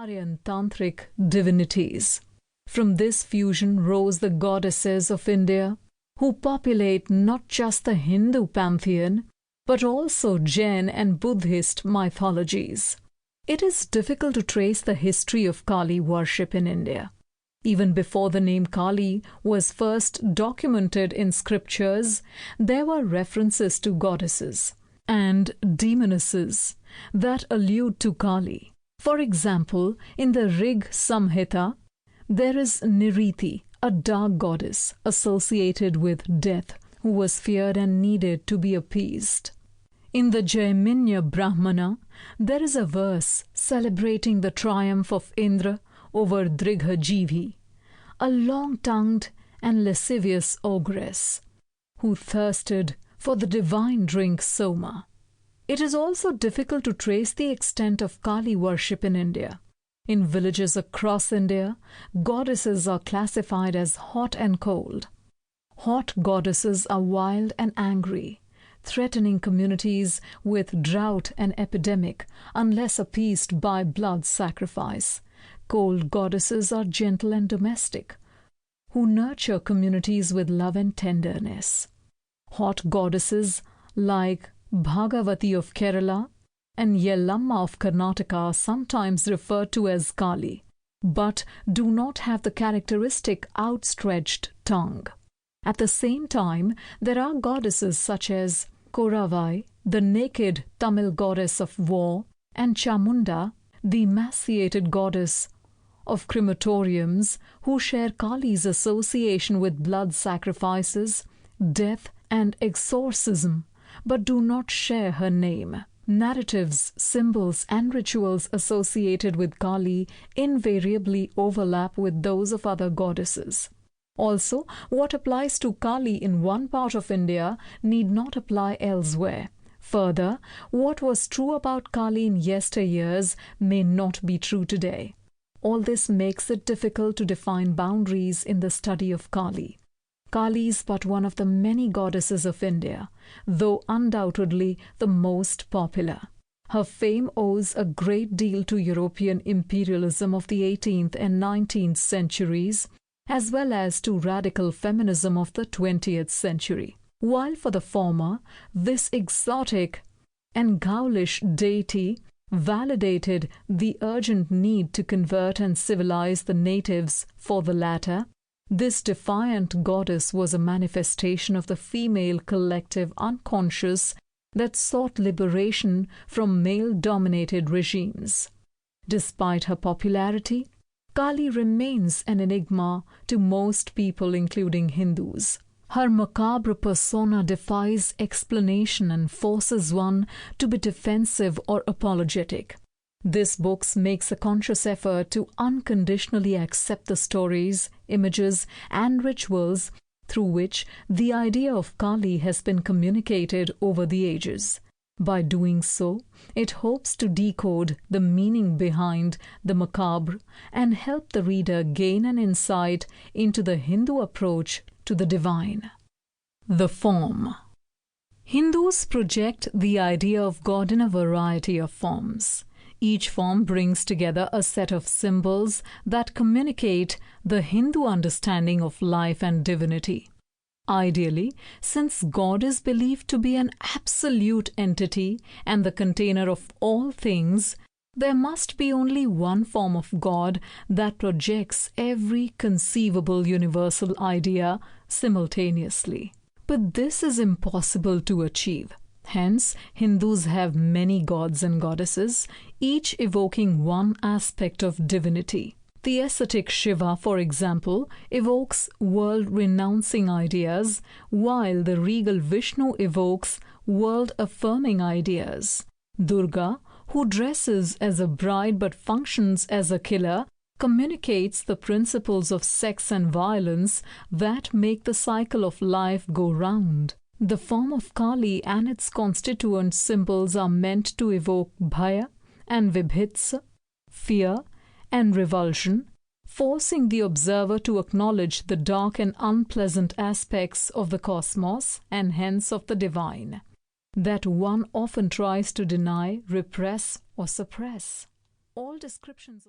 Aryan Tantric divinities. From this fusion rose the goddesses of India, who populate not just the Hindu pantheon, but also Jain and Buddhist mythologies. It is difficult to trace the history of Kali worship in India. Even before the name Kali was first documented in scriptures, there were references to goddesses and demonesses that allude to Kali. For example, in the Rig Samhita, there is Niriti, a dark goddess associated with death, who was feared and needed to be appeased. In the Jaiminya Brahmana, there is a verse celebrating the triumph of Indra over Drighajivi, a long-tongued and lascivious ogress, who thirsted for the divine drink Soma. It is also difficult to trace the extent of Kali worship in India. In villages across India, goddesses are classified as hot and cold. Hot goddesses are wild and angry, threatening communities with drought and epidemic unless appeased by blood sacrifice. Cold goddesses are gentle and domestic, who nurture communities with love and tenderness. Hot goddesses like Bhagavati of Kerala and Yellamma of Karnataka are sometimes referred to as Kali, but do not have the characteristic outstretched tongue. At the same time, there are goddesses such as Koravai, the naked Tamil goddess of war, and Chamunda, the emaciated goddess of crematoriums, who share Kali's association with blood sacrifices, death, and exorcism, but do not share her name. Narratives, symbols, and rituals associated with Kali invariably overlap with those of other goddesses. Also, what applies to Kali in one part of India need not apply elsewhere. Further, what was true about Kali in yesteryears may not be true today. All this makes it difficult to define boundaries in the study of Kali. Kali is but one of the many goddesses of India, though undoubtedly the most popular. Her fame owes a great deal to European imperialism of the 18th and 19th centuries, as well as to radical feminism of the 20th century. While for the former, this exotic and ghoulish deity validated the urgent need to convert and civilize the natives, for the latter, this defiant goddess was a manifestation of the female collective unconscious that sought liberation from male-dominated regimes. Despite her popularity, Kali remains an enigma to most people, including Hindus. Her macabre persona defies explanation and forces one to be defensive or apologetic. This book makes a conscious effort to unconditionally accept the stories, images, and rituals through which the idea of Kali has been communicated over the ages. By doing so, it hopes to decode the meaning behind the macabre and help the reader gain an insight into the Hindu approach to the divine. The form. Hindus project the idea of God in a variety of forms. Each form brings together a set of symbols that communicate the Hindu understanding of life and divinity. Ideally, since God is believed to be an absolute entity and the container of all things, there must be only one form of God that projects every conceivable universal idea simultaneously. But this is impossible to achieve. Hence, Hindus have many gods and goddesses, each evoking one aspect of divinity. The ascetic Shiva, for example, evokes world-renouncing ideas, while the regal Vishnu evokes world-affirming ideas. Durga, who dresses as a bride but functions as a killer, communicates the principles of sex and violence that make the cycle of life go round. The form of Kali and its constituent symbols are meant to evoke bhaya and vibhitsa, fear and revulsion, forcing the observer to acknowledge the dark and unpleasant aspects of the cosmos and hence of the divine, that one often tries to deny, repress, or suppress. All descriptions of